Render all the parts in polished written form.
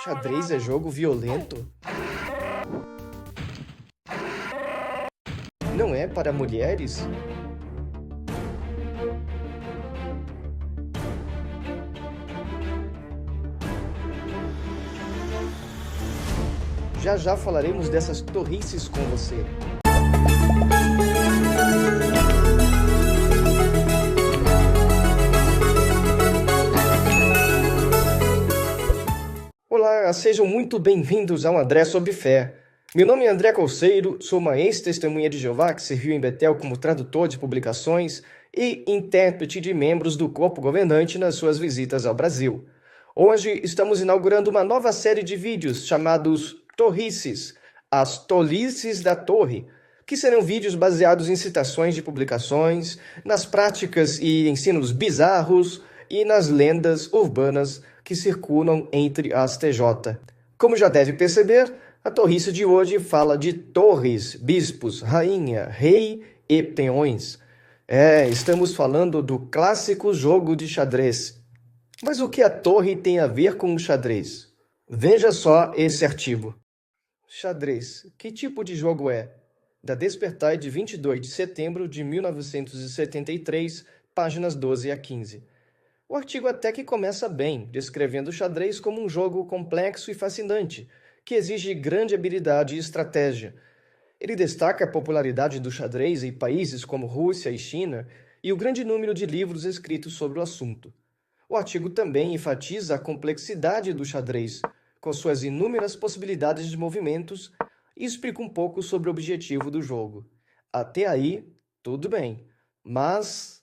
Xadrez é jogo violento? Não é para mulheres? Já já falaremos dessas torrices com você. Olá, sejam muito bem-vindos ao André Sob Fé. Meu nome é André Colseiro, sou uma ex-testemunha de Jeová que serviu em Betel como tradutor de publicações e intérprete de membros do corpo governante nas suas visitas ao Brasil. Hoje estamos inaugurando uma nova série de vídeos chamados Torrices, as tolices da torre, que serão vídeos baseados em citações de publicações, nas práticas e ensinos bizarros e nas lendas urbanas que circulam entre as TJ. Como já deve perceber, a torrice de hoje fala de torres, bispos, rainha, rei e peões. Estamos falando do clássico jogo de xadrez. Mas o que a torre tem a ver com o xadrez? Veja só esse artigo. Xadrez, que tipo de jogo é? Da Despertar de 22 de setembro de 1973, páginas 12 a 15. O artigo até que começa bem, descrevendo o xadrez como um jogo complexo e fascinante, que exige grande habilidade e estratégia. Ele destaca a popularidade do xadrez em países como Rússia e China e o grande número de livros escritos sobre o assunto. O artigo também enfatiza a complexidade do xadrez, com suas inúmeras possibilidades de movimentos, e explica um pouco sobre o objetivo do jogo. Até aí, tudo bem. Mas,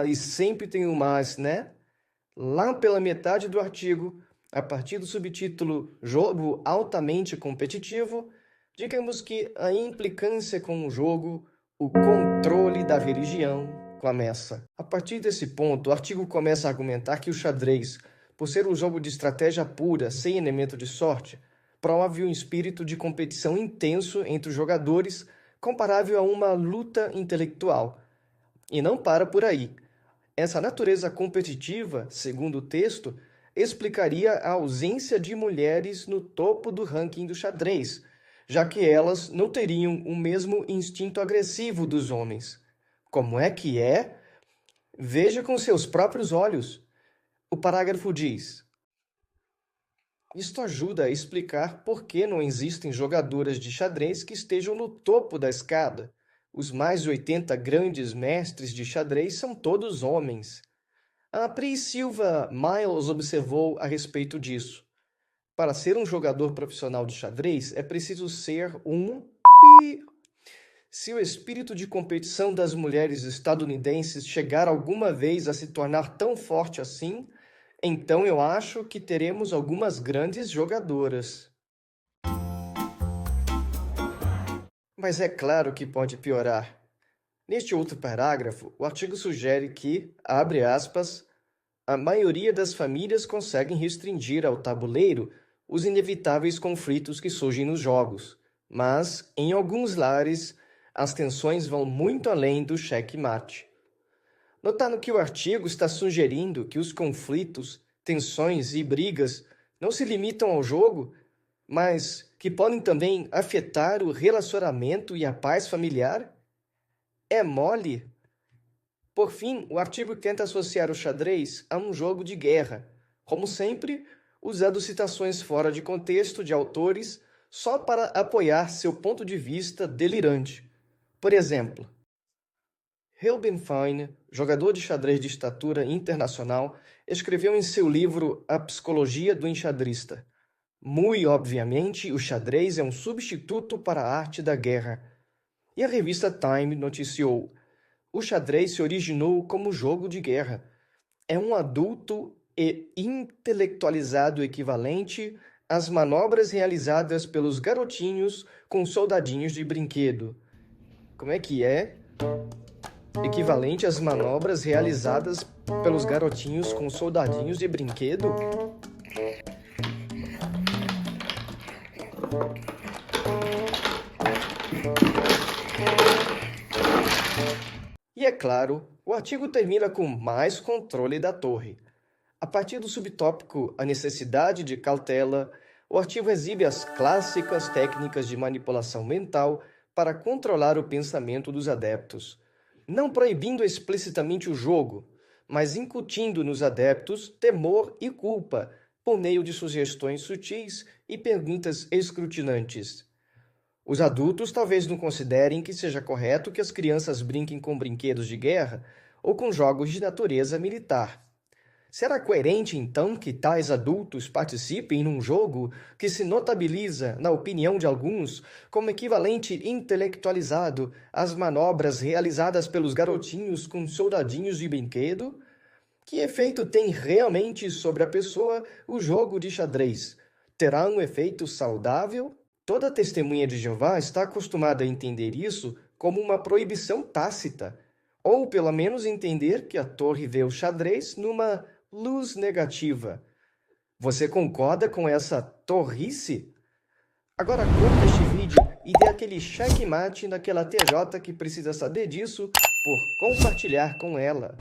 e sempre tem um mas, né? Lá pela metade do artigo, a partir do subtítulo Jogo altamente competitivo, digamos que a implicância com o jogo, o controle da religião, começa. A partir desse ponto, o artigo começa a argumentar que o xadrez, por ser um jogo de estratégia pura, sem elemento de sorte, promove um espírito de competição intenso entre os jogadores, comparável a uma luta intelectual. E não para por aí. Essa natureza competitiva, segundo o texto, explicaria a ausência de mulheres no topo do ranking do xadrez, já que elas não teriam o mesmo instinto agressivo dos homens. Como é que é? Veja com seus próprios olhos. O parágrafo diz: isto ajuda a explicar por que não existem jogadoras de xadrez que estejam no topo da escada. Os mais de 80 grandes mestres de xadrez são todos homens. A Pri Silva Miles observou a respeito disso. Para ser um jogador profissional de xadrez, é preciso ser um... Se o espírito de competição das mulheres estadunidenses chegar alguma vez a se tornar tão forte assim, então eu acho que teremos algumas grandes jogadoras. Mas é claro que pode piorar. Neste outro parágrafo, o artigo sugere que, abre aspas, a maioria das famílias conseguem restringir ao tabuleiro os inevitáveis conflitos que surgem nos jogos, mas, em alguns lares, as tensões vão muito além do xeque-mate. Notando que o artigo está sugerindo que os conflitos, tensões e brigas não se limitam ao jogo, mas que podem também afetar o relacionamento e a paz familiar? É mole? Por fim, o artigo tenta associar o xadrez a um jogo de guerra, como sempre, usando citações fora de contexto de autores só para apoiar seu ponto de vista delirante. Por exemplo, Reuben Fine, jogador de xadrez de estatura internacional, escreveu em seu livro A Psicologia do Enxadrista: muito obviamente, o xadrez é um substituto para a arte da guerra. E a revista Time noticiou: o xadrez se originou como jogo de guerra. É um adulto e intelectualizado equivalente às manobras realizadas pelos garotinhos com soldadinhos de brinquedo. Como é que é? Equivalente às manobras realizadas pelos garotinhos com soldadinhos de brinquedo? E é claro, o artigo termina com mais controle da torre. A partir do subtópico A necessidade de cautela, o artigo exibe as clássicas técnicas de manipulação mental para controlar o pensamento dos adeptos, não proibindo explicitamente o jogo, mas incutindo nos adeptos temor e culpa por meio de sugestões sutis e perguntas escrutinantes. Os adultos talvez não considerem que seja correto que as crianças brinquem com brinquedos de guerra ou com jogos de natureza militar. Será coerente, então, que tais adultos participem num jogo que se notabiliza, na opinião de alguns, como equivalente intelectualizado às manobras realizadas pelos garotinhos com soldadinhos de brinquedo? Que efeito tem realmente sobre a pessoa o jogo de xadrez? Terá um efeito saudável? Toda testemunha de Jeová está acostumada a entender isso como uma proibição tácita, ou pelo menos entender que a torre vê o xadrez numa luz negativa. Você concorda com essa torrice? Agora curta este vídeo e dê aquele checkmate naquela TJ que precisa saber disso por compartilhar com ela.